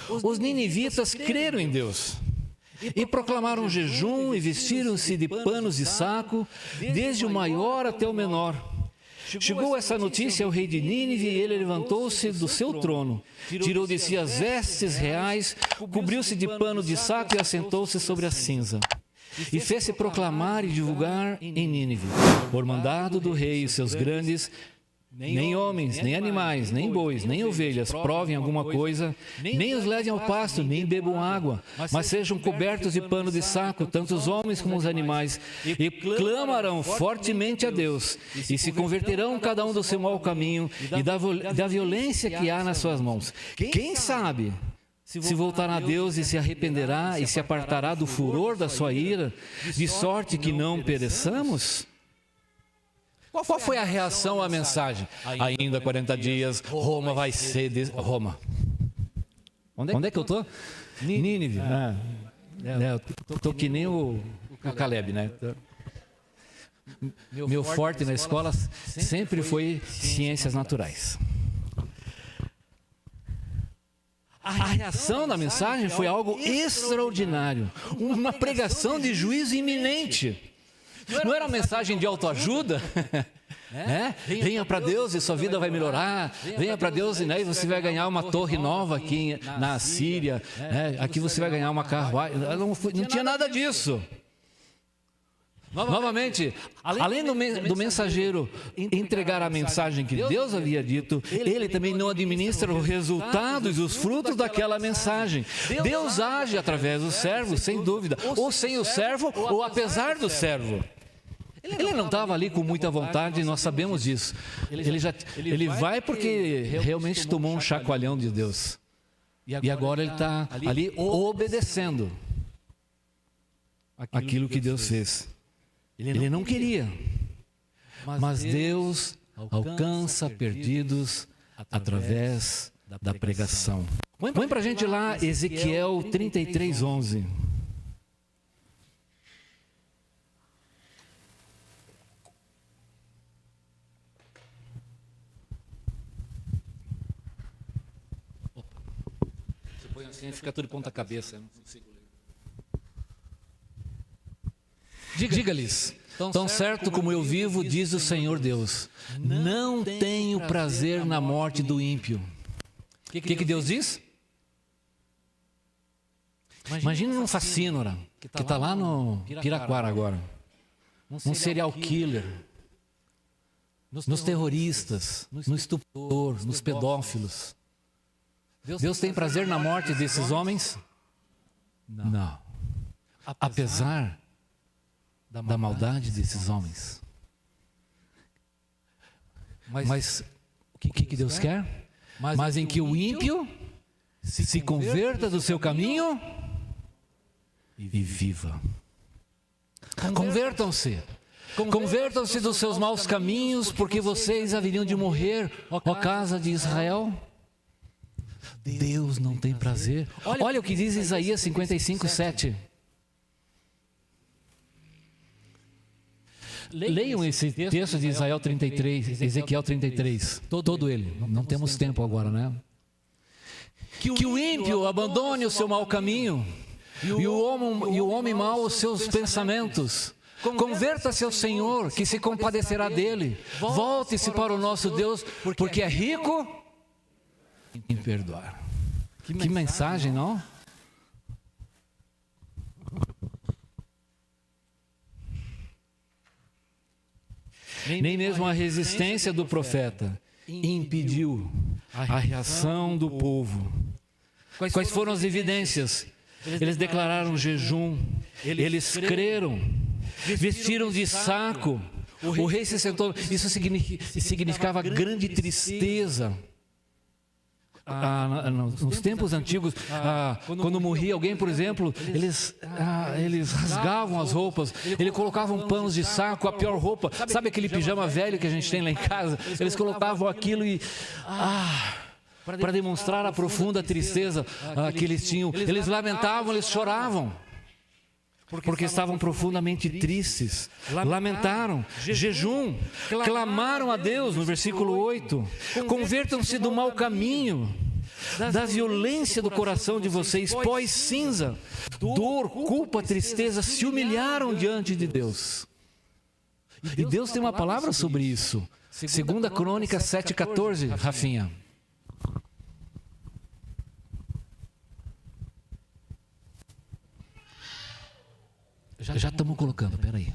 Os ninivitas creram em Deus e proclamaram jejum e vestiram-se de panos de saco, desde o maior até o menor. Chegou essa notícia ao rei de Nínive e ele levantou-se do seu trono, tirou de si as vestes reais, cobriu-se de pano de saco e assentou-se sobre a cinza. E fez-se proclamar e divulgar em Nínive, por mandado do rei e seus grandes, nem homens, nem animais, nem bois, nem ovelhas provem alguma coisa, nem os levem ao pasto, nem bebam água, mas sejam cobertos de pano de saco, tanto os homens como os animais, e clamarão fortemente a Deus, e se converterão cada um do seu mau caminho e da violência que há nas suas mãos. Quem sabe se voltará a Deus e se arrependerá e se apartará do furor da sua ira, de sorte que não pereçamos? Qual foi a reação à mensagem? Ainda 40 dias, Roma vai ser... Roma. Onde é que eu estou? Nínive. Estou que nem o Caleb, né? Meu forte na escola sempre foi ciências naturais. A reação da mensagem foi algo extraordinário. Uma pregação de juízo iminente. Não era uma mensagem de autoajuda? Venha para Deus e sua vida vai melhorar. Venha para Deus e você vai ganhar uma torre nova aqui na Síria. Aqui você vai ganhar uma carruagem. Não tinha nada disso. Novamente, além do mensageiro entregar a mensagem que Deus havia dito, ele também não administra os resultados e os frutos daquela mensagem. Deus age através do servo, sem dúvida, ou sem o servo, ou apesar do servo. Ele não estava ali com muita vontade, nós sabemos disso. Ele vai porque realmente tomou um chacoalhão de Deus. E agora ele está ali obedecendo aquilo que Deus fez. Ele não queria, mas Deus alcança perdidos através da pregação. Põe para a gente lá Ezequiel 33:11. Você põe assim, fica tudo de ponta cabeça, não consigo ler. Diga-lhes, tão certo como eu vivo, diz o Senhor Deus, não tenho prazer na morte do ímpio. O que Deus diz? Imagina um facínora, que está lá no Piraquara agora, um serial killer, nos terroristas, no estuprador, nos pedófilos. Deus tem prazer na morte desses homens? Não. Apesar da maldade desses homens. Mas o que Deus quer? Mas em que o ímpio se converta do seu caminho e viva. Convertam-se. Convertam-se dos seus maus caminhos, porque vocês haveriam de morrer, ó casa de Israel. Deus não tem prazer. Olha o que diz Isaías 55:7. Leiam esse texto de Ezequiel 33, todo ele. Não temos tempo agora, né? Que o ímpio abandone o seu mau caminho e o homem mau os seus pensamentos. Converta-se ao Senhor, que se compadecerá dele. Volte-se para o nosso Deus, porque é rico em perdoar. Que mensagem, não? Nem mesmo a resistência do profeta impediu a reação do povo. Quais foram as evidências? Eles declararam jejum, eles creram, vestiram de saco, o rei se sentou. Isso significava grande tristeza. Nos tempos antigos, quando morria alguém, por exemplo, eles rasgavam as roupas, eles colocavam panos de saco, a pior roupa, sabe aquele pijama velho que a gente tem lá em casa? Eles colocavam aquilo e para demonstrar a profunda tristeza que eles tinham. Eles lamentavam, eles choravam, porque estavam profundamente tristes. Lamentaram, jejum, clamaram a Deus, no versículo 8. Convertam-se do mau caminho. da violência do coração de vocês, pós-cinza, dor, culpa, tristeza, se humilharam diante de Deus. E Deus tem uma palavra sobre isso. 2 Crônicas 7,14, Rafinha. Já estamos colocando, peraí.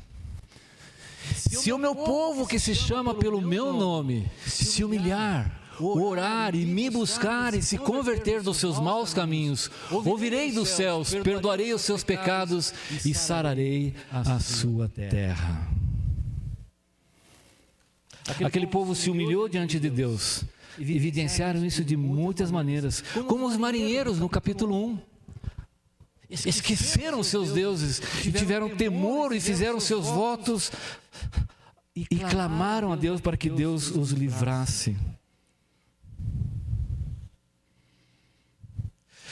Se o meu povo que se chama pelo meu nome se humilhar, orar e me buscar e se converter dos seus maus caminhos, ouvirei dos céus, perdoarei os seus pecados e sararei a sua terra. Aquele povo se humilhou diante de Deus. Evidenciaram isso de muitas maneiras, como os marinheiros no capítulo 1. Esqueceram seus deuses e tiveram temor e fizeram seus votos e clamaram a Deus para que Deus os livrasse.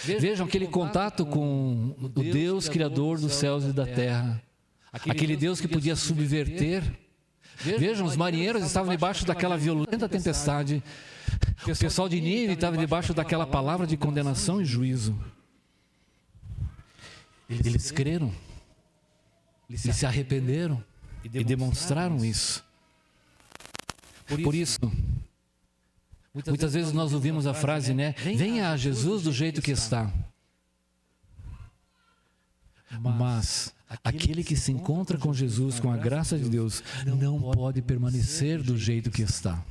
Vejam aquele contato com o Deus Criador dos céus e da terra, aquele Deus que podia subverter. Vejam, os marinheiros estavam debaixo daquela violenta tempestade, o pessoal de Nínive estava debaixo daquela palavra de condenação e juízo. Eles creram, eles se arrependeram e demonstraram isso. Por isso, muitas vezes nós ouvimos a frase, né? Venha a Jesus do jeito que está. Mas aquele que se encontra com Jesus, com a graça de Deus, não pode permanecer do jeito que está.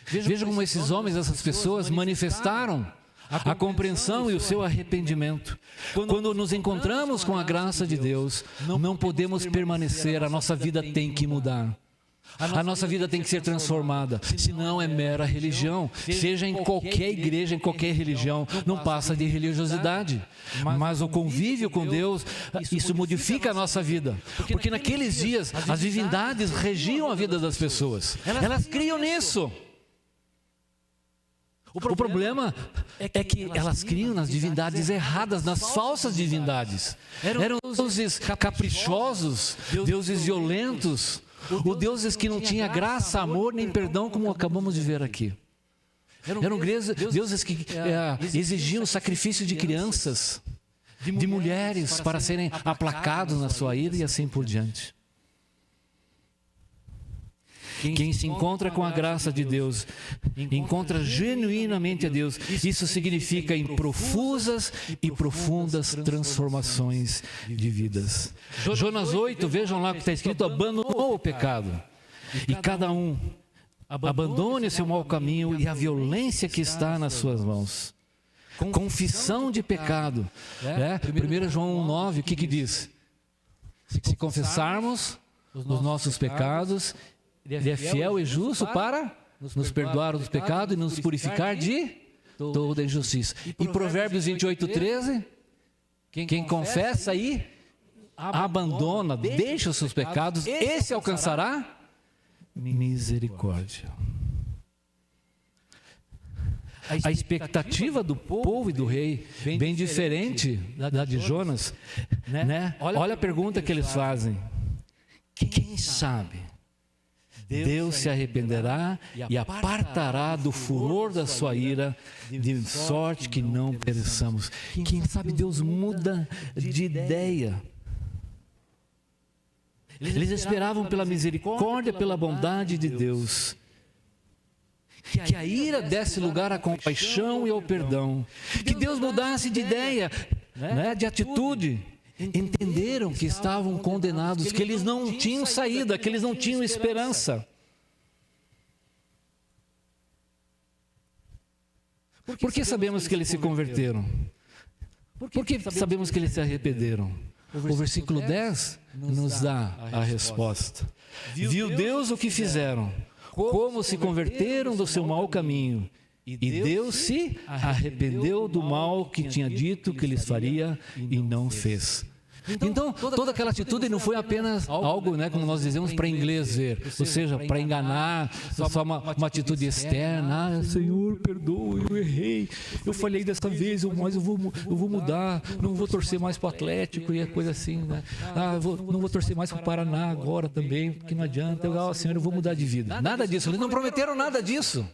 Veja como esses homens, essas pessoas manifestaram a compreensão e o seu arrependimento. Quando nos encontramos com a graça de Deus, não podemos permanecer, a nossa vida tem que mudar. A nossa vida tem que ser transformada, senão é mera religião. Seja em qualquer igreja, em qualquer religião, não passa de religiosidade. Mas o convívio com Deus, isso modifica a nossa vida. Porque naqueles dias, as divindades regiam a vida das pessoas. Elas criam nisso. O problema é que elas criam nas divindades erradas, nas falsas divindades. Eram deuses caprichosos, deuses violentos, ou deuses que não tinham graça, amor, nem perdão, como acabamos de ver aqui. Eram deuses que exigiam sacrifício de crianças, de mulheres, para serem aplacados na sua ira e assim por diante. Quem se encontra com a graça de Deus, encontra genuinamente a Deus. Isso significa em profusas e profundas transformações de vidas. Jonas 8, vejam lá o que está escrito, abandonou o pecado. E cada um abandone o seu mau caminho e a violência que está nas suas mãos. Confissão de pecado. 1 João 1,9, o que diz? Se confessarmos os nossos pecados, Ele é fiel e justo para nos perdoar os pecados e nos purificar de toda injustiça. E Provérbios 28,13, quem confessa e abandona, deixa os seus pecados, esse alcançará misericórdia. A expectativa do povo e do rei, bem diferente da de Jonas, né? Olha a pergunta que eles fazem. Quem sabe? Deus se arrependerá e apartará do furor da sua ira, de sorte que não pereçamos. Quem sabe Deus muda de ideia. Eles esperavam pela misericórdia, pela bondade de Deus. Que a ira desse lugar à compaixão e ao perdão. Que Deus mudasse de ideia, de atitude. Entenderam que estavam condenados, que eles não tinham saída, que eles não tinham esperança. Por que sabemos que eles se converteram? Por que sabemos que eles se arrependeram? O versículo 10 nos dá a resposta. Viu Deus o que fizeram, como se converteram do seu mau caminho. E Deus se arrependeu do mal que tinha dito que lhes faria e não fez. Então, toda aquela atitude não foi apenas algo, como nós dizemos, para inglês ver, ou seja, para enganar, só uma atitude externa. Senhor, perdoa, eu errei, eu falhei dessa vez, mas eu vou mudar, não vou torcer mais para o Atlético e coisa assim, não vou torcer mais para o Paraná agora também, porque não adianta, Senhor, eu vou mudar de vida. Nada disso, eles não prometeram nada disso.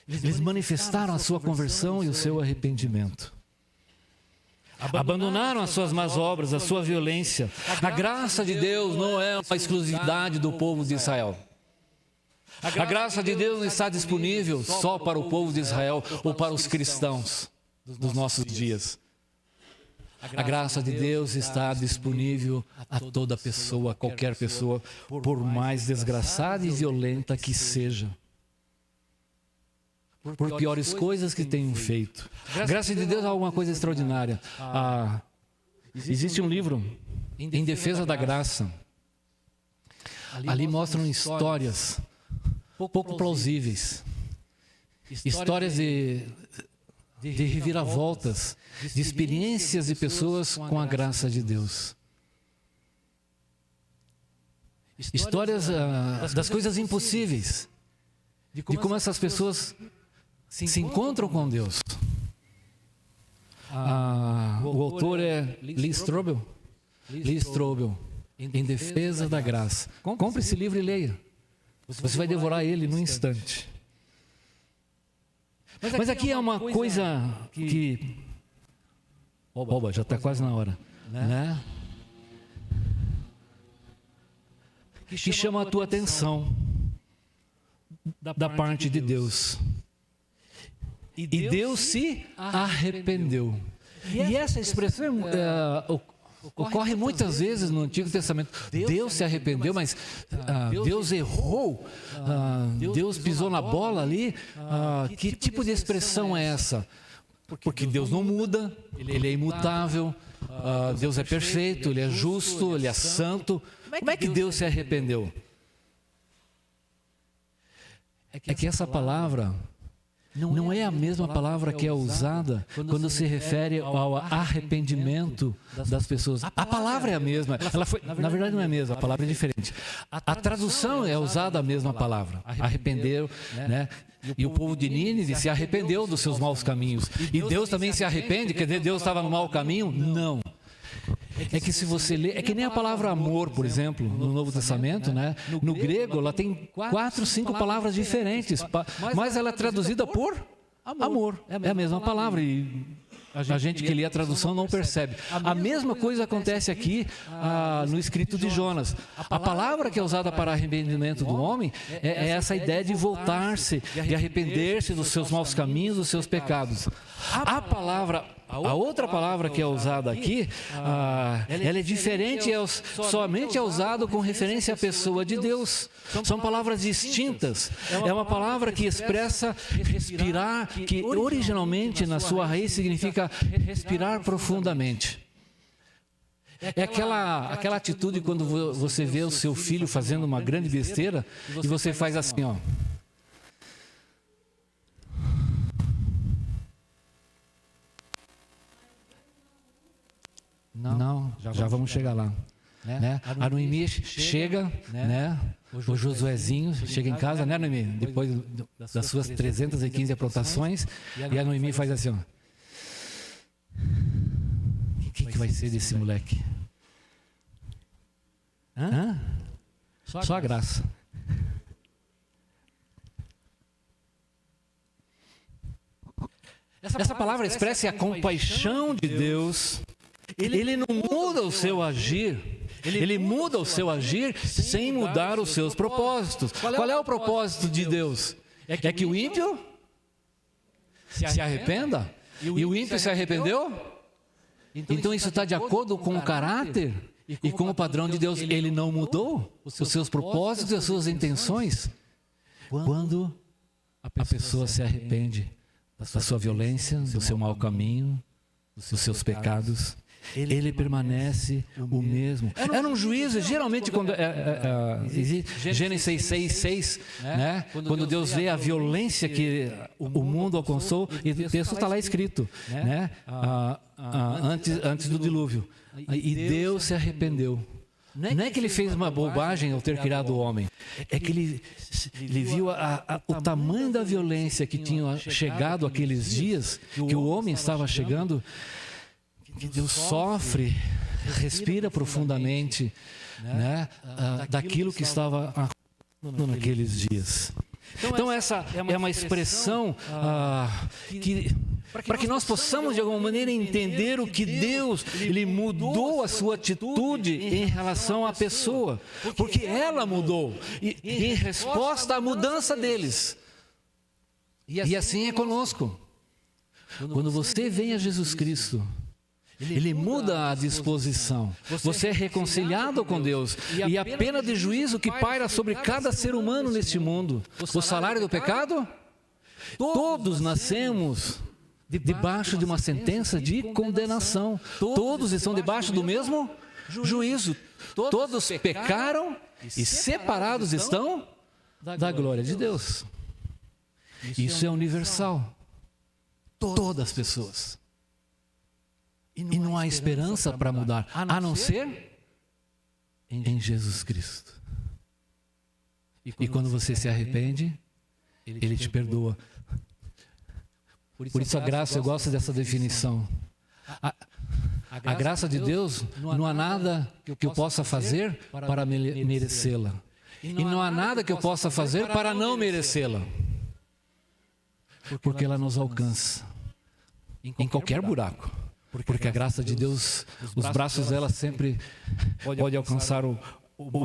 Eles manifestaram a sua conversão e o seu arrependimento. Abandonaram as suas más obras, a sua violência. A graça de Deus não é uma exclusividade do povo de Israel. A graça de Deus não está disponível só para o povo de Israel ou para os cristãos dos nossos dias. A graça de Deus está disponível a toda pessoa, a qualquer pessoa, por mais desgraçada e violenta que seja. Por piores coisas que tenham feito. A graça de Deus é alguma coisa extraordinária. Existe um livro, Em Defesa da Graça. Ali mostram histórias pouco plausíveis. Histórias de reviravoltas, de experiências de pessoas com a graça de Deus. Histórias das coisas impossíveis, de como essas pessoas se encontram com Deus. O autor é Lee Strobel. Em Defesa da Graça. Compre esse livro e leia. Você vai devorar ele num instante. Mas aqui é uma coisa que... Oba, já está quase na hora. Né? Que chama a tua atenção da parte de Deus. E Deus se arrependeu. E essa expressão ocorre muitas vezes no Antigo Testamento. Deus se arrependeu, mas Deus errou. Deus pisou na bola ali. Que tipo de expressão é essa? Porque Deus não muda, Ele é imutável, Deus é perfeito, Ele é justo, Ele é santo. Como é que Deus se arrependeu? É que essa palavra não é a mesma palavra que é usada quando se refere ao arrependimento das pessoas. A palavra é a mesma. Na verdade não é a mesma, a palavra é diferente. A tradução é usada a mesma palavra. Arrependeu, né? E o povo de Nínive se arrependeu dos seus maus caminhos. E Deus também se arrepende, quer dizer, Deus estava no mau caminho? Não. É que se você lê, é que nem a palavra amor, por exemplo, no Novo Testamento, né? No grego, ela tem 4, 5 palavras diferentes, mas ela é traduzida por amor. É a mesma palavra e a gente que lê a tradução não percebe. A mesma coisa acontece aqui no escrito de Jonas. A palavra que é usada para arrependimento do homem é essa ideia de voltar-se, de arrepender-se dos seus maus caminhos, dos seus pecados. A outra palavra que é usada aqui, ela é diferente, somente é usada com referência à pessoa de Deus. São palavras distintas. É uma palavra que expressa respirar, que originalmente na sua raiz significa respirar profundamente. É aquela atitude quando você vê o seu filho fazendo uma grande besteira e você faz assim, ó. Não, já vamos chegar lá. Né? A Noemi chega, né? O Josuezinho chega em casa, né, Noemi? Depois das suas 315 aprontações, e a Noemi faz assim, ó. O que vai ser desse moleque? Só a graça. Essa palavra expressa a compaixão de Deus. Ele não muda o seu agir. Ele muda o seu agir sem mudar os seus propósitos. Qual é o propósito de Deus? É que o ímpio se arrependa? E o ímpio se arrependeu? Então isso está de acordo com o caráter e com o padrão de Deus. Ele não mudou os seus propósitos e as suas intenções. Quando a pessoa se arrepende da sua violência, do seu mau caminho, dos seus pecados, ele permanece o mesmo. Era um juízo, geralmente, quando Gênesis 6:6, né? Quando Deus vê a violência que o mundo alcançou, e o texto está lá escrito, né? Antes do dilúvio. E Deus se arrependeu. Não é que ele fez uma bobagem ao ter criado o homem, é que ele viu o tamanho da violência que tinha chegado aqueles dias, que o homem estava chegando, que Deus sofre, respira profundamente, né, daquilo que estava acontecendo naqueles dias. Então essa é uma expressão para que nós possamos de alguma maneira entender o que Deus, Ele mudou a sua atitude em relação à pessoa, porque ela mudou, e em resposta à mudança deles. E assim é conosco. Quando você vem a Jesus Cristo, Ele muda a disposição. Você é reconciliado com Deus. E a pena de juízo que paira sobre cada ser humano neste mundo, o salário do pecado? Todos nascemos debaixo de uma sentença de condenação. Todos estão debaixo do mesmo juízo. Todos pecaram e separados estão da glória de Deus. Isso é universal. Todas as pessoas. E não há esperança para mudar, a não ser em Jesus Cristo. E quando você se arrepende, Ele te perdoa. Por isso a graça, eu gosto dessa definição. A graça de Deus, não há nada que eu possa fazer para merecê-la. E não há nada que eu possa fazer para não merecê-la. Porque ela nos alcança em qualquer buraco. Porque a graça de Deus, os braços dela sempre pode alcançar o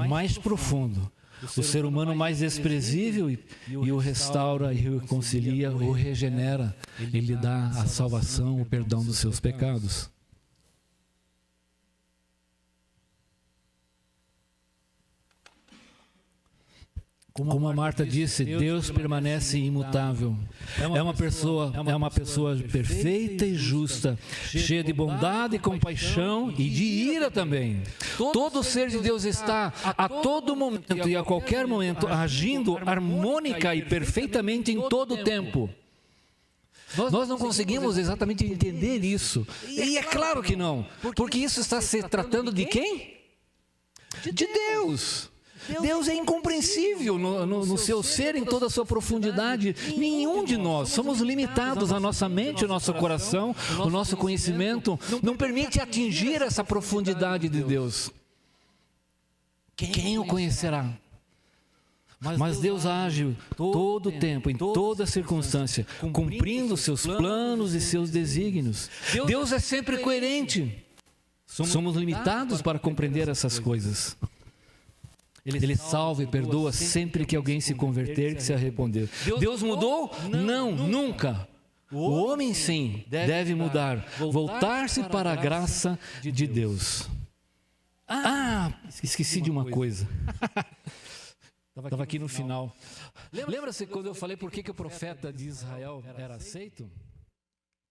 mais profundo. O ser humano mais desprezível e o restaura, e o reconcilia, o regenera. Ele dá a salvação, o perdão dos seus pecados. Como a Marta disse, Deus permanece imutável. É uma pessoa perfeita e justa, cheia de bondade e compaixão e de ira também. Todo ser de Deus está a todo momento e a qualquer momento agindo harmônica e perfeitamente em todo o tempo. Nós não conseguimos exatamente entender isso. E é claro que não, porque isso está se tratando de quem? De Deus. Deus é incompreensível no seu ser, em toda a sua profundidade. Nenhum de nós somos limitados, a nossa mente, o nosso coração, o nosso conhecimento não permite atingir essa profundidade de Deus. Quem o conhecerá? Mas Deus age todo o tempo, em toda circunstância, cumprindo seus planos e seus desígnios. Deus é sempre coerente. Somos limitados para compreender essas coisas. Ele salva e perdoa sempre que alguém se converter, que se arrepender. Deus mudou? Não, nunca. O homem sim deve mudar, voltar-se para a graça de Deus. Esqueci de uma coisa. Estava aqui no final. Lembra-se quando eu falei por que o profeta de Israel era aceito?